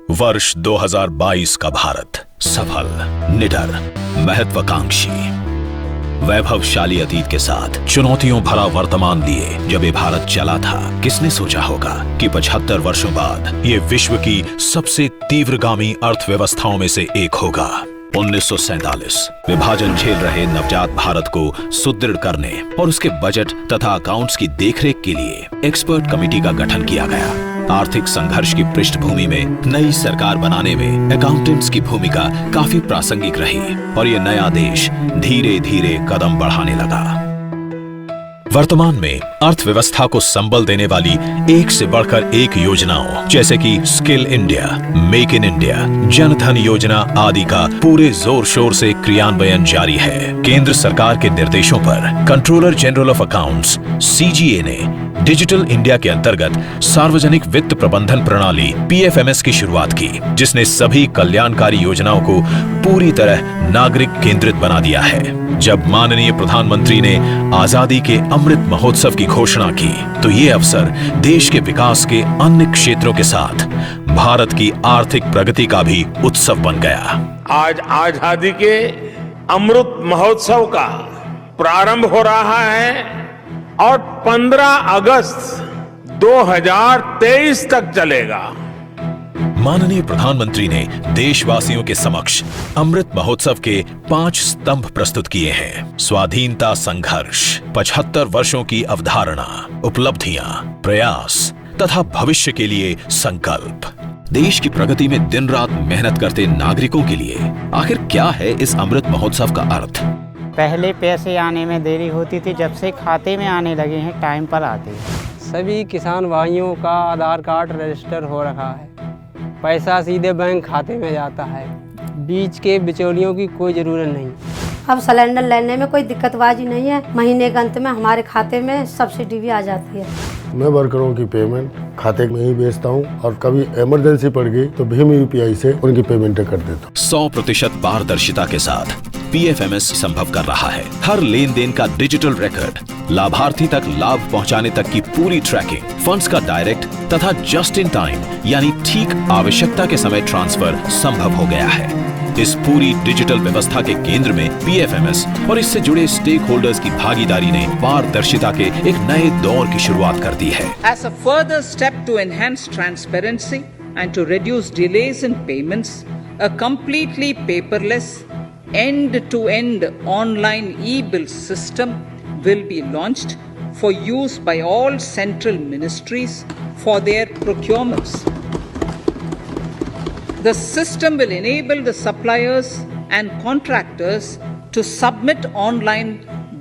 वर्ष 2022 का भारत सफल, निडर, महत्वाकांक्षी, वैभवशाली अतीत के साथ चुनौतियों भरा वर्तमान लिए जब ये भारत चला था, किसने सोचा होगा कि 75 वर्षों बाद ये विश्व की सबसे तीव्रगामी अर्थव्यवस्थाओं में से एक होगा। 1947 विभाजन झेल रहे नवजात भारत को सुदृढ़ करने और उसके बजट तथा अकाउंट्स की देखरेख के लिए एक्सपर्ट कमेटी का गठन किया गया। आर्थिक संघर्ष की पृष्ठभूमि में नई सरकार बनाने में अकाउंटेंट्स की भूमिका काफी प्रासंगिक रही और ये नया देश धीरे धीरे कदम बढ़ाने लगा। वर्तमान में अर्थव्यवस्था को संबल देने वाली एक से बढ़कर एक योजनाओं जैसे कि skill India, make in India, Jan Dhan योजना आदि का पूरे जोर शोर से क्रियान्वयन जारी है। केंद्र सरकार के निर्देशों पर controller general of accounts (CGA) ने डिजिटल इंडिया के अंतर्गत सार्वजनिक वित्त प्रबंधन प्रणाली PFMS की शुरुआत की, जिसने सभी कल्याणकारी योजनाओं को पूरी तरह नागरिक केंद्रित बना दिया है। जब माननीय प्रधानमंत्री ने आजादी के अमृत महोत्सव की घोषणा की तो ये अवसर देश के विकास के अन्य क्षेत्रों के साथ भारत की आर्थिक प्रगति का भी उत्सव बन गया। आज आजादी के अमृत महोत्सव का प्रारंभ हो रहा है और 15 अगस्त 2023 तक चलेगा। माननीय प्रधानमंत्री ने देशवासियों के समक्ष अमृत महोत्सव के 5 स्तंभ प्रस्तुत किए हैं। स्वाधीनता संघर्ष, 75 वर्षों की अवधारणा, उपलब्धियां, प्रयास तथा भविष्य के लिए संकल्प। देश की प्रगति में दिन रात मेहनत करते नागरिकों के लिए आखिर क्या है इस अमृत महोत्सव का अर्थ? पहले पैसे आने में देरी होती थी, जब से खाते में आने लगे हैं टाइम पर आते हैं। सभी किसान भाइयों का आधार कार्ड रजिस्टर हो रखा है, पैसा सीधे बैंक खाते में जाता है, बीच के बिचौलियों की कोई ज़रूरत नहीं। अब सिलेंडर लेने में कोई दिक्कतबाजी नहीं है, महीने के अंत में हमारे खाते में सब्सिडी भी आ जाती है। मैं वर्करों की पेमेंट खाते में ही भेजता हूँ और कभी इमरजेंसी पड़ गई तो भीम UPI से उनकी पेमेंट कर देता हूँ। 100% पारदर्शिता के साथ PFMS संभव कर रहा है। हर लेन देन का डिजिटल रिकॉर्ड, लाभार्थी तक लाभ पहुंचाने तक की पूरी ट्रैकिंग, फंड्स का डायरेक्ट तथा जस्ट इन टाइम यानी ठीक आवश्यकता के समय ट्रांसफर संभव हो गया है। इस पूरी डिजिटल व्यवस्था के केंद्र में PFMS और इससे जुड़े स्टेक होल्डर्स की भागीदारी ने पारदर्शिता के एक नए दौर की शुरुआत कर दी है। As a further step to enhance transparency and to reduce delays in payments, a completely paperless, end-to-end online e-bill system will be launched for use by all central ministries for their procurements. The system will enable the suppliers and contractors to submit online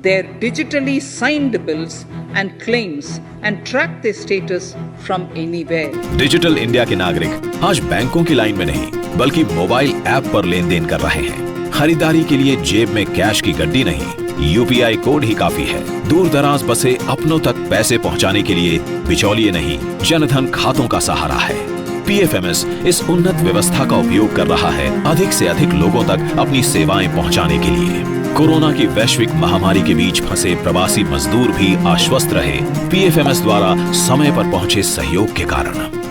their digitally signed bills and claims and track their status from anywhere. Digital India के नागरिक आज बैंकों की line में नहीं बल्कि mobile app पर लेन then कर रहे हैं। खरीदारी के लिए जेब में कैश की गड्डी नहीं, UPI कोड ही काफी है। दूर दराज बसे अपनों तक पैसे पहुंचाने के लिए बिचौलिए नहीं, जनधन खातों का सहारा है। PFMS इस उन्नत व्यवस्था का उपयोग कर रहा है अधिक से अधिक लोगों तक अपनी सेवाएं पहुंचाने के लिए। कोरोना की वैश्विक महामारी के बीच फंसे प्रवासी मजदूर भी आश्वस्त रहे PFMS द्वारा समय पर पहुंचे सहयोग के कारण।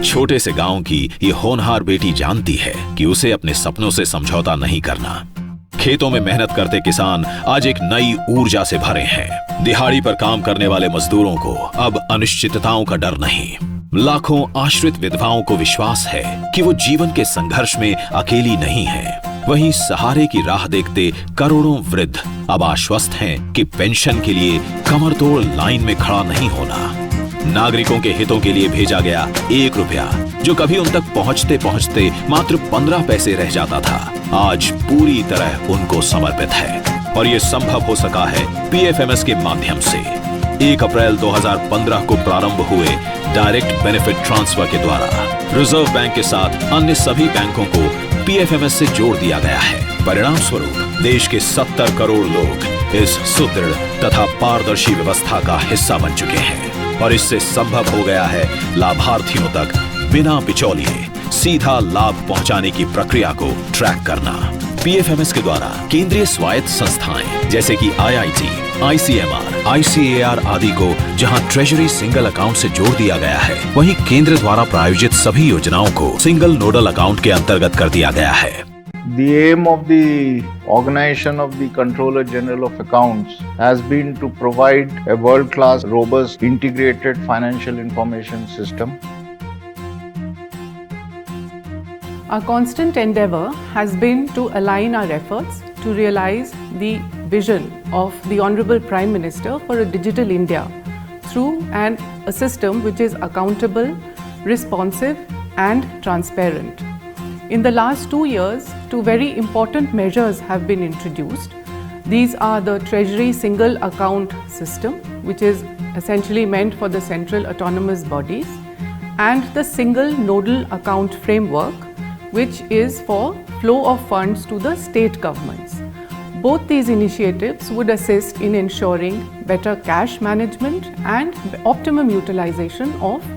छोटे से गांव की ये होनहार बेटी जानती है कि उसे अपने सपनों से समझौता नहीं करना। खेतों में मेहनत करते किसान आज एक नई ऊर्जा से भरे हैं। दिहाड़ी पर काम करने वाले मजदूरों को अब अनिश्चितताओं का डर नहीं। लाखों आश्रित विधवाओं को विश्वास है कि वो जीवन के संघर्ष में अकेली नहीं है। वहीं सहारे की राह देखते करोड़ों वृद्ध अब आश्वस्त हैं कि पेंशन के लिए कमर तोड़ लाइन में खड़ा नहीं होना। नागरिकों के हितों के लिए भेजा गया 1 रुपया, जो कभी उन तक पहुंचते पहुंचते मात्र 15 पैसे रह जाता था, आज पूरी तरह उनको समर्पित है और ये संभव हो सका है PFMS के माध्यम से। 1 अप्रैल 2015 को प्रारंभ हुए डायरेक्ट बेनिफिट ट्रांसफर के द्वारा रिजर्व बैंक के साथ अन्य सभी बैंकों को PFMS से जोड़ दिया गया है। परिणाम स्वरूप देश के 70 करोड़ लोग इस सुदृढ़ तथा पारदर्शी व्यवस्था का हिस्सा बन चुके हैं और इससे संभव हो गया है लाभार्थियों तक बिना बिचौलिए सीधा लाभ पहुंचाने की प्रक्रिया को ट्रैक करना। PFMS के द्वारा केंद्रीय स्वायत्त संस्थाएं जैसे कि IIT, ICMR, ICAR आदि को जहां ट्रेजरी सिंगल अकाउंट से जोड़ दिया गया है, वहीं केंद्र द्वारा प्रायोजित सभी योजनाओं को सिंगल नोडल अकाउंट के अंतर्गत कर दिया गया है। The aim of the organization of the Controller General of Accounts has been to provide a world-class, robust, integrated financial information system. Our constant endeavor has been to align our efforts to realize the vision of the Honorable Prime Minister for a digital India through a system which is accountable, responsive and transparent. In the last 2 years, 2 very important measures have been introduced. These are the Treasury Single Account System, which is essentially meant for the central autonomous bodies, and the Single Nodal Account Framework, which is for flow of funds to the state governments. Both these initiatives would assist in ensuring better cash management and optimum utilization of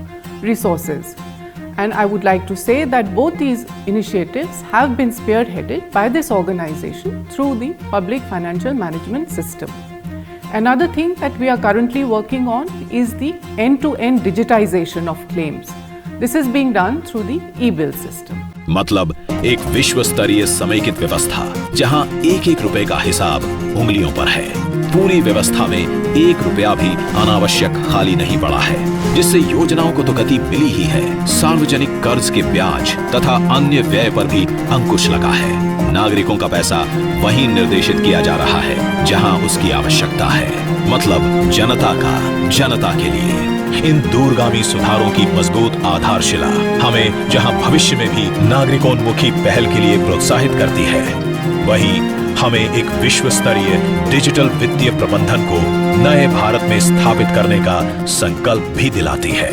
resources. And I would like to say that both these initiatives have been spearheaded by this organization through the public financial management system. Another thing that we are currently working on is the end-to-end digitization of claims. This is being done through the e-bill system. मतलब एक विश्व स्तरीय समेकित व्यवस्था जहां एक एक रुपए का हिसाब उंगलियों पर है। पूरी व्यवस्था में 1 रुपया भी अनावश्यक खाली नहीं पड़ा है, जिससे योजनाओं को तो गति मिली ही है, सार्वजनिक कर्ज के ब्याज तथा अन्य व्यय पर भी अंकुश लगा है। नागरिकों का पैसा वहीं निर्देशित किया जा रहा है जहां उसकी आवश्यकता है, मतलब जनता का जनता के लिए। इन दूरगामी सुधारों की मजबूत आधारशिला हमें जहां भविष्य में भी नागरिकोन्मुखी पहल के लिए प्रोत्साहित करती है, वहीं हमें एक विश्व स्तरीय डिजिटल वित्तीय प्रबंधन को नए भारत में स्थापित करने का संकल्प भी दिलाती है।